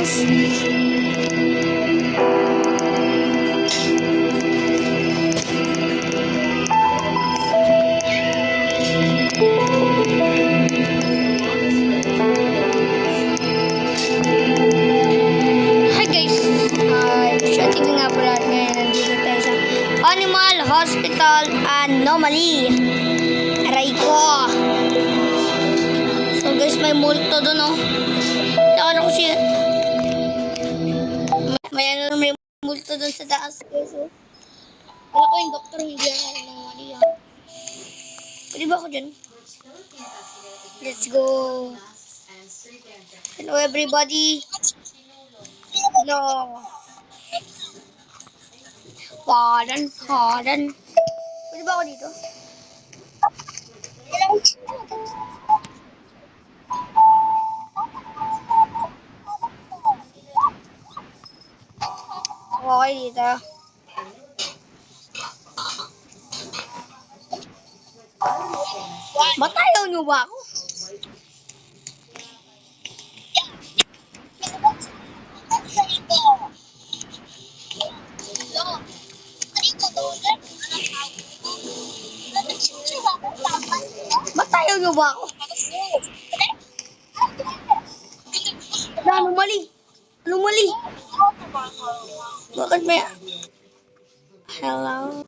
guys. Hi guys. Shooting nga pala ngayon. Nandito tayo sa Animal Hospital Anomaly. Aray ko. So guys, may multo doon, oh. Ano ko siya? May multo doon sa taas, guys, oh. Wala ko yung doktor, hindi ako Anomaly, ah. Pwede ba ako dyan? Let's go. Hello everybody. Hello. Pardon. Pwede ba ako dito? Okay dito. Matayaw nyo ba ako? Matayaw nyo ba ako? Anomaly. Anomaly. Bakit may... Hello?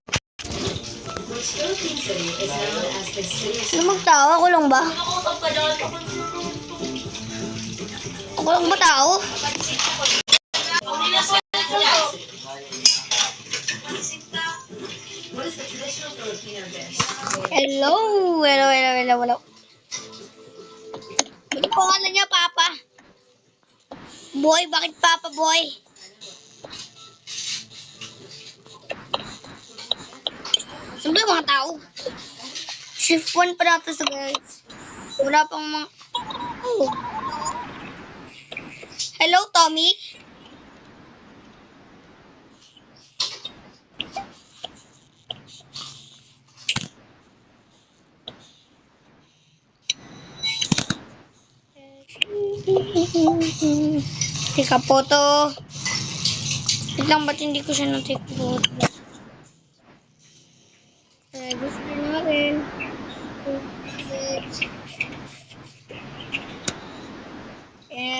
Ano magtawa? Ako lang ba? Ako lang ba tao? Hello? Hello. Ano pangalan niya, Papa? Boy, bakit Papa Boy? Saan ba yung mga tao? Shift 1 pa natin sa guys. Wala pang mga... Oh. Hello, Tommy? Tika photo. Wait lang, ba't hindi ko siya na-take photo? Gusto na rin.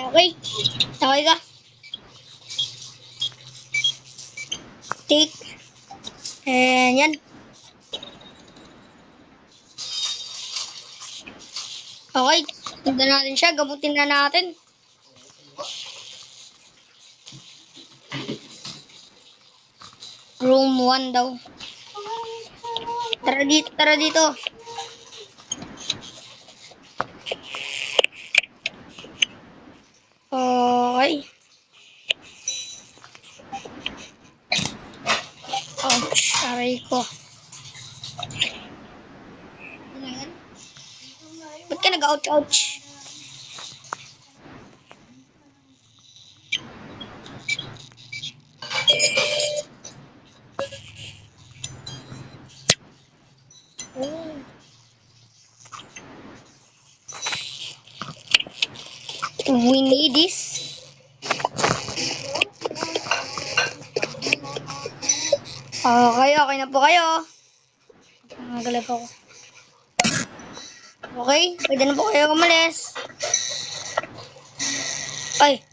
Okay. Okay ka? Take. Yan. Okay. Tignan natin siya. Gamutin na natin. Room 1 daw. Tara dito. Okay. Ouch, aray ko. Ba't ka nag-ouch? We need this. Okay na po kayo. Nagalap ako. Okay, pwede na po kayo umalis. Ay,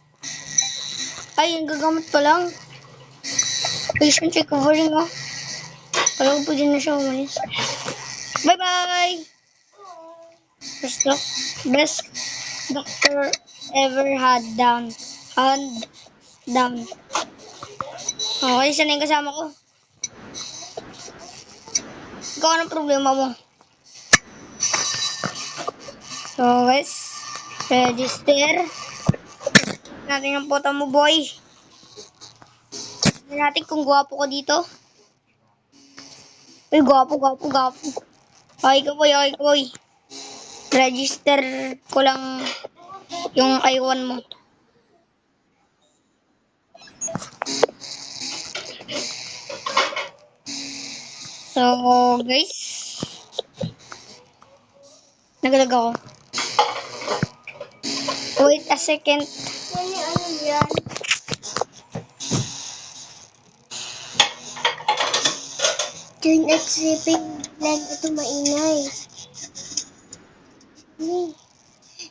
yung gagamot pa lang. Patient recovering, oh. Kala ko pwede na siya umalis. Bye-bye! Best doctor ever had down. Hand down. Okay, sana yung kasama ko. Ikaw, anong problema mo? So guys, register. Natin ang photo mo, boy. Tignan natin kung gwapo ko dito. Uy, gwapo. Okay ka, boy. Register ko lang yung I1 mo. So, guys. Nagalag ako. Wait a second. Ano yan? Turn at sleeping lang ito maingay.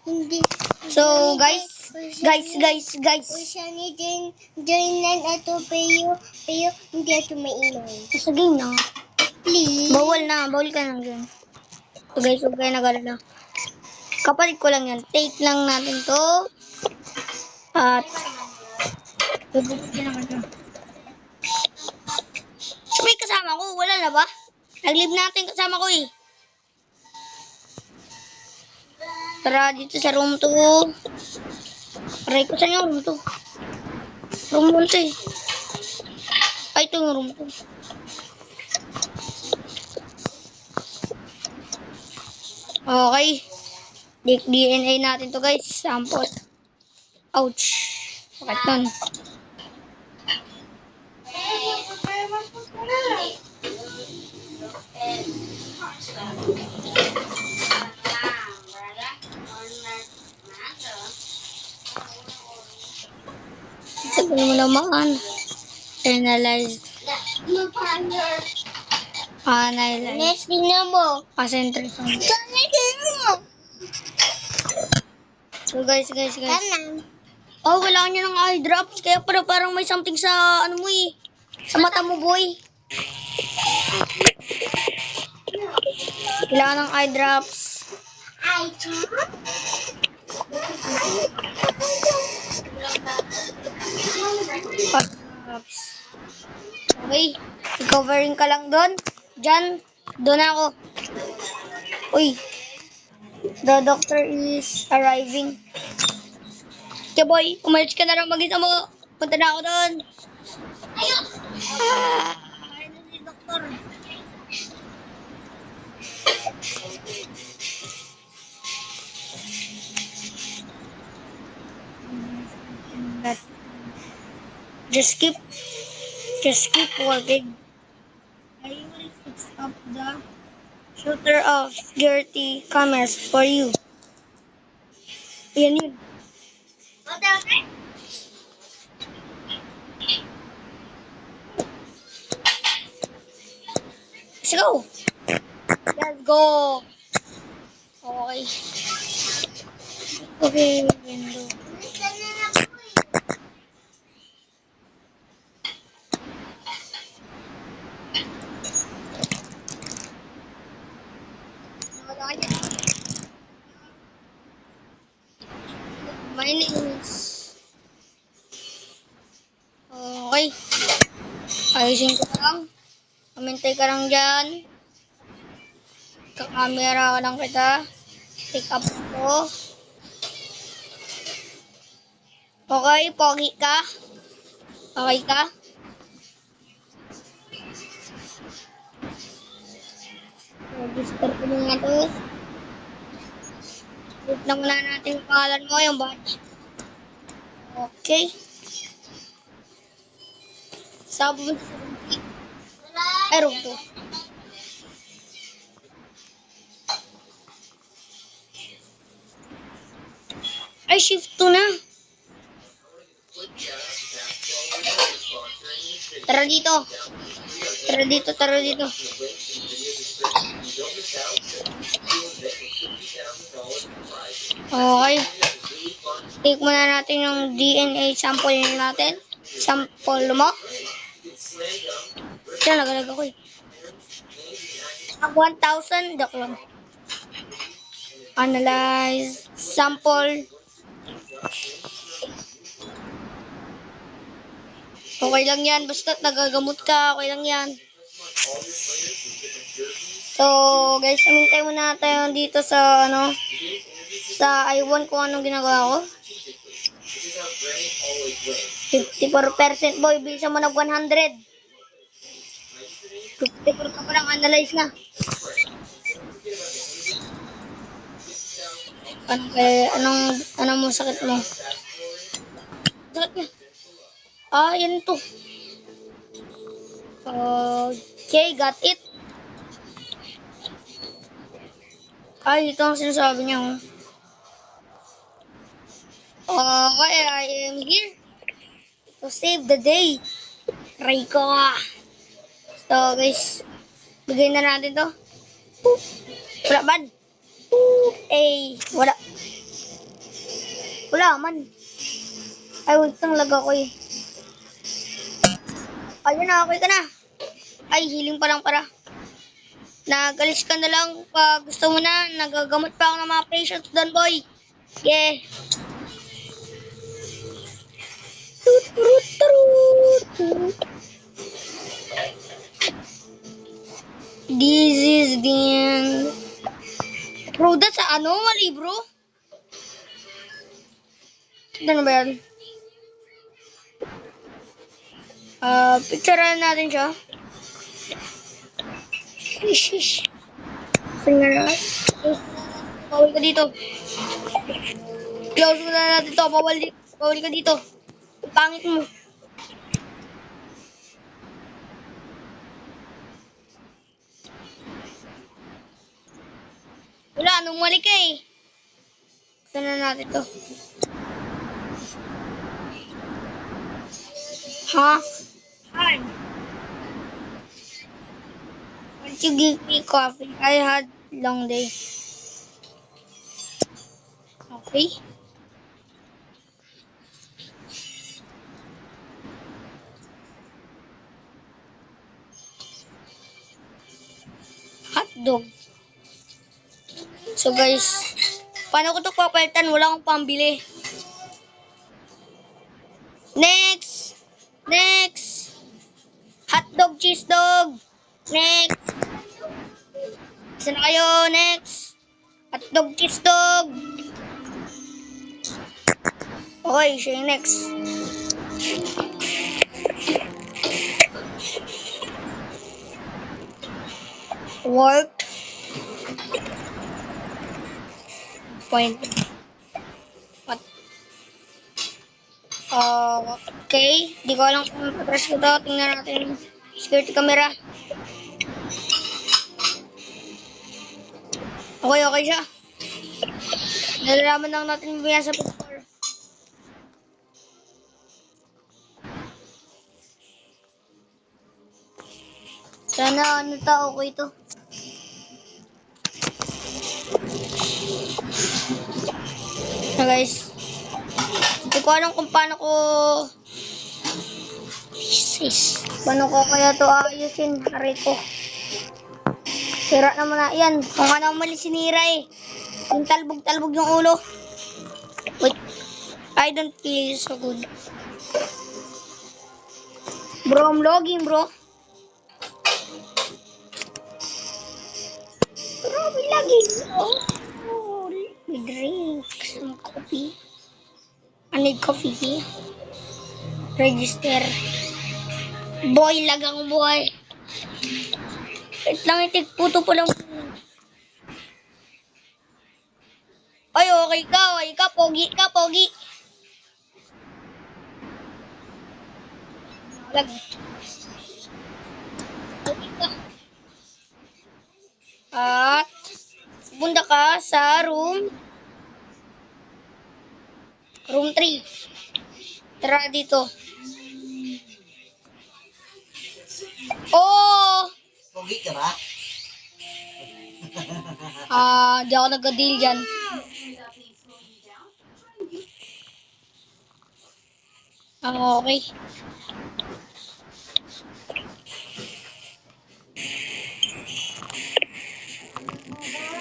Hindi. So, guys. Usya ni join lang ito pero hindi ito maingay. Sige na. Please. Bawal ka na dyan. So guys, huwag kayo nag-alala. Kapatid ko lang yan. Take lang natin to. At so, may kasama ko. Wala na ba? Nag-leave natin kasama ko eh. Tara dito sa room 2. Aray ko, saan yung room 2? Room 1 to eh. Ay, ito yung room 2. Okay. DNA natin to guys. Sample. Ouch. Sakit nun. Sabi mo naman. Analyze. Next, tingnan mo. Concentration. So guys. Oh, wala niya ng eye drops. Kaya parang may something sa ano mo eh. Sa mata mo, boy. Kailangan ng eye drops. Eye drops? Okay. I-covering ka lang doon. Diyan. Doon ako. Uy. The doctor is arriving. Okay boy, umalis ka na lang mag-isa mo. Punta na ako doon. Ayun. Ayun na si doktor. Just keep working. I will fix up the shooter of security cameras for you. Yan yun. Let's go. Let's go. Okay. Okay, window. My name is... Okay. Ayusin ko lang. Kamintay ka lang dyan. Kakamera ka lang kita. Pick up ko. Okay, pogi ka. Okay ka? Register ko muna to. Wait lang muna natin yung pangalan mo, yung badge. Okay. Sabi mo sa room 3. Ay, room 2. Ay, shift 2 na. Tara dito. Okay. Take muna natin yung DNA sample natin. Sample mo. Diyan, nagalag ako eh. 1,000. Dok lang. Analyze. Sample. Okay lang yan. Basta nagagamot ka. Okay lang yan. So, guys, amintay muna tayo dito sa, sa I1 kung anong ginagawa ko. 54% boy. Bilisan mo nag 100. 54 ka pa lang. Analyze na. Anong mo sakit mo? Sakit niya. Yan to. Okay, got it. Ito ang sinasabi niya. Okay, I am here to save the day. Try ko. So guys, bigay na natin to. Wala man. Eh, wala. Wala man. Ay, wait lang lag ako eh. Ayun na, okay ka na. Ay, healing pa lang para. Nagalis ka na lang pag gusto mo na. Nagagamot pa ako ng mga patients doon, boy. Yeah. This is the... Bro, that's anomaly, bro. Ano ba yan? Picturean natin siya. Shish. Saan nga na? Bawal ka dito. Close mo na natin to. Bawal ka dito. Pangit mo. Wala, anong mali ka eh. Saan na natin to? Ha? Hi. Won't you give me coffee? I had long day. Okay. Hotdog. So guys, paano ko ito papalitan? Wala akong pambili. Next! Next! Hotdog, cheese dog! Next! Isa na kayo, next! Hotdog, cheese dog! Okay, siya yung next. Work. Point. What? Okay. Di ko alam kung patras ko to. Tingnan natin. Security camera. Okay siya. Nalalaman lang natin maya sa picture. Sana ano ta, okay to. So guys, hindi ko alam kung paano ko kaya to ayusin. Aray ko. Sira naman na yan. Kung ano mali sinira eh. Yung talbog-talbog yung ulo. Wait. I don't feel so good. Bro, I'm logging, bro. Bro, I'm logging. Oh, we drink some coffee. I need coffee here. Register. Boy, lagang boy. Wait lang, itik. Puto po lang. Ay, okay ka. Pogi ka, pogi. Lag. Pogi ka. At, bunda ka sa room 3. Tara dito. Oh! Pogi ka ba? Di ako nag-deal dyan. Okay.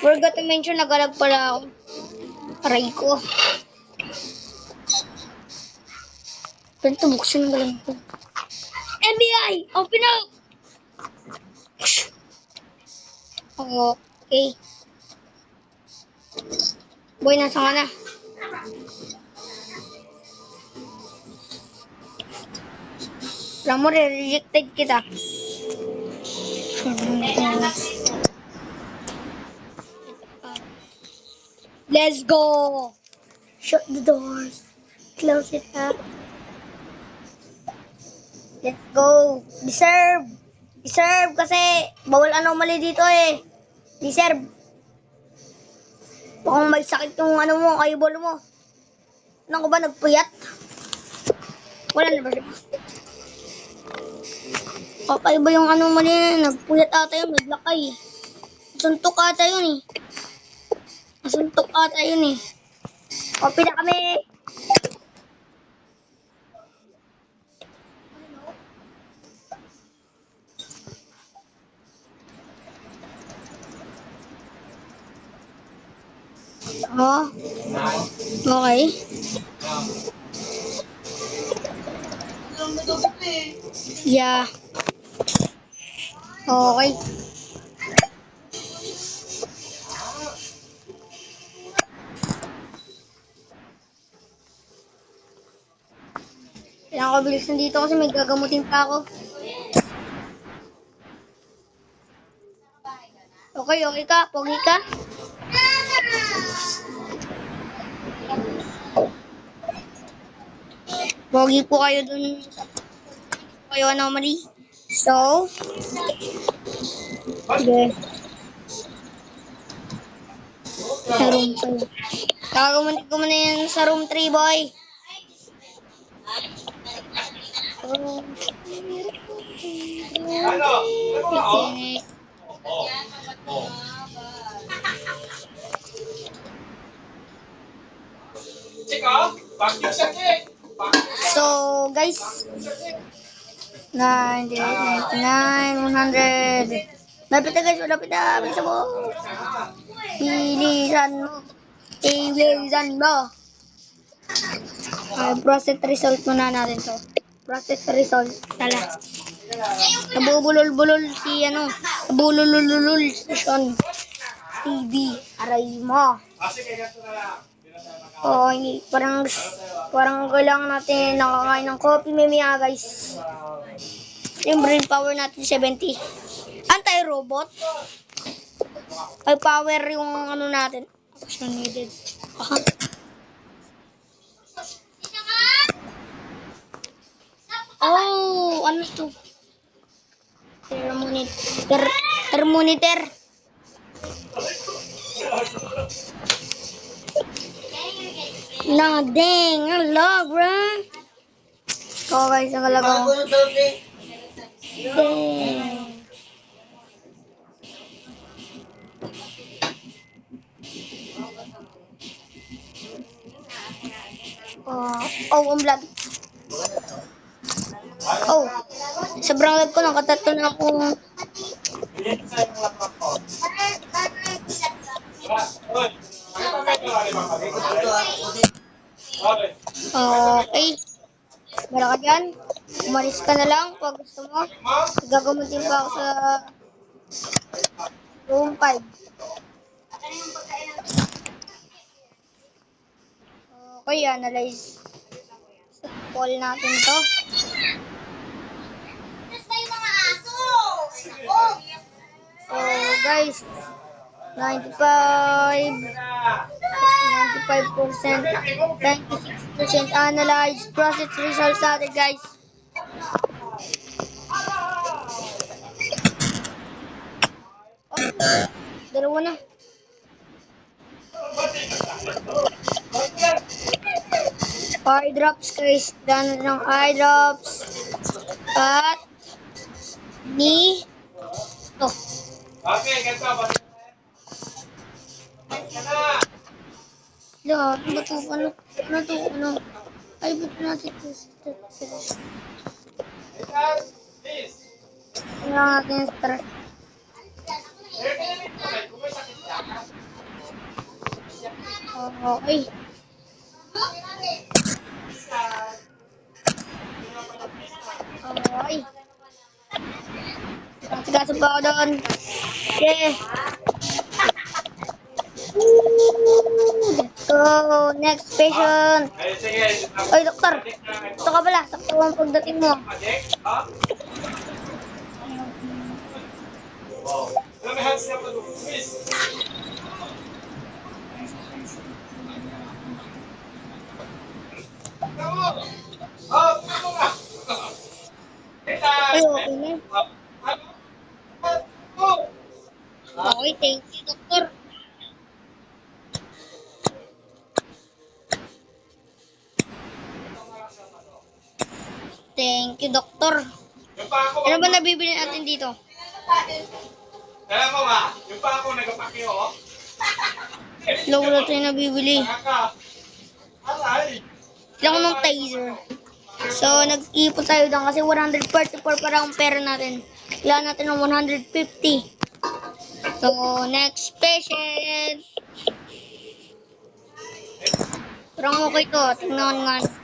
Forgot to mention, nagalag pala ako. Aray ko. Ganito, buksin ko lang ito. FBI! Open up! Okay. Boy, nasa ka na? Alam mo, rejected kita. Let's go! Shut the doors. Close it up. Let's go. Deserve. Deserve kasi bawal anomaly dito eh. Deserve. Baka may sakit yung ano mo, eyeball mo. Ano ko ba, nagpuyat? Wala na ba siya? Kakaiba yung ano mo din, nagpuyat ata yun, naglakay. Suntok ata yun eh. Nasuntok ata yun eh. Copy na kami. Oh, okay. Yeah. Okay. Kailangan ko bilisan dito kasi may gagamutin pa ako. Okay, okay ka? Pogi ka? Pogi po kayo dun. Kayo anomaly. So, sige. Sa room 5. Gagamutin ko muna yan sa room 3, boy. Picnic. So, guys, 99, 100. Lapit na guys, lapit na. Bilisan mo. Bilisan mo. Bilisan mo. Process result muna natin to. Process result. Tala. Nabubulol-bulol si ano. Nabulululul si Sean. TV. Aray mo. Oh, parang kailangan natin nakakain ng coffee mamaya guys. Yung brain power natin 70. Anti-robot. Ay power yung ano natin. Action needed. Aha. Oh, ano to? Thermometer. Thermometer. Nah, dang. Ang log, bro. Oh, guys, ang alaga ko. Dang. Oh, ang vlog. Oh, sobrang lag ko. Nakatatlo na akong... Okay. Wala ka dyan. Umalis ka na lang pag gusto mo. Gagamutin pa ako sa room 5. Okay, analyze. Call natin to. So, guys, 95%, 96% analyze, process results natin, guys. Oh, dalawa na. Eye drops, guys. Dano ng eye drops. At ni to. Okay, ganito ba? Ano ba to? Ano to? Ano? Ay, ba't natin to? Tingnan natin yung stress. Okay. Okay. Sigasan pa ako doon. Okay. Let's go. Next patient. Oy, doktor. Ito ka pala. Sakto ang pagdating mo. Ay, okay na. Okay, thank you, doktor. Thank you, doktor. Yung pa ako, Ano ba nabibili natin dito? alam mo ba, yung pa ako nagpapakyo, oh. Low na ito yung nabibili. Nakaka. Aray. Kailangan ko ng taser. So, nag-ipon tayo doon kasi 144 para ang pera natin. Kailangan natin ng 150. So, next patient. Parang okay to. Tingnan nga.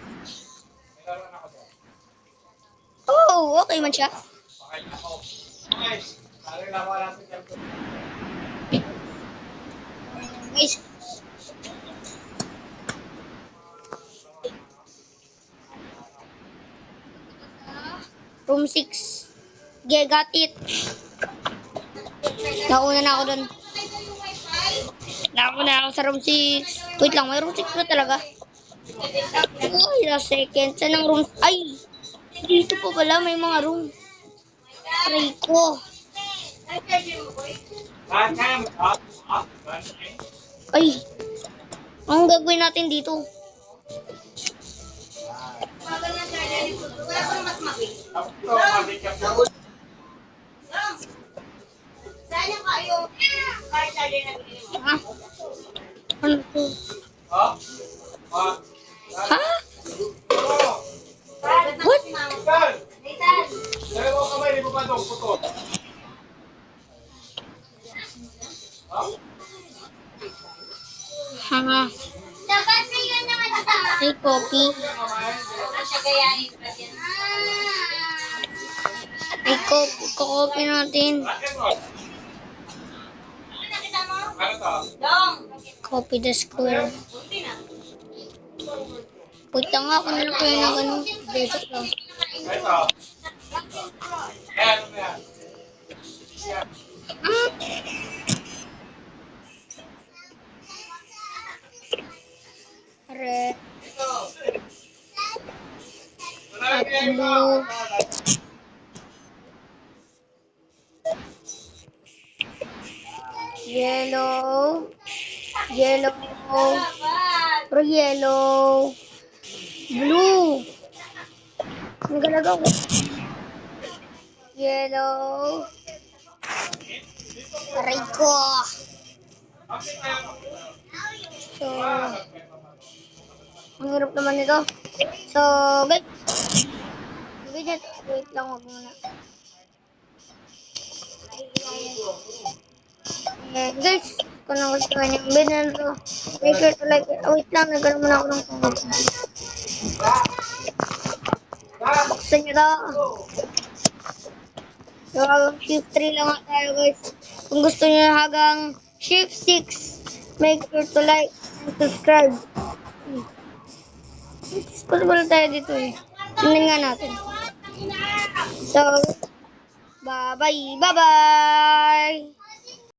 Oh, okay man siya. Okay, ako. Okay. Sabi na ako natin yan. Guys. Room 6. Okay, got it. Nauna na ako dun. Nauna ako sa room 6. Wait lang, may room 6 ba talaga? Ay, last second. Saan ang room? Ay! Dito po pala, may mga room. Aray ko. Ay! Anong gagawin natin dito? Ha? Ano to? Ha? What? Ha? Ay, copy. Ay, copy natin. Copy the square. Puta nga, kung ano kayo na gano'n. Dito lang. Ah! Red. At blue. Yellow. Yellow. Pero yellow. Blue. Ang galaga ko. Yellow. Aray ko. So, ang hirap naman nito. So, guys. Wait lang, wag muna. Guys, kung nagustuhan yung video na to, make sure to like it. Wait lang, nagkaroon muna ako ng tungkol. Gusto nyo to? So, shift 3 lang nga tayo, guys. Kung gusto nyo hanggang shift 6, make sure to like and subscribe. Possible tayo dito eh. Tingnan nga natin. So, bye-bye. Bye-bye.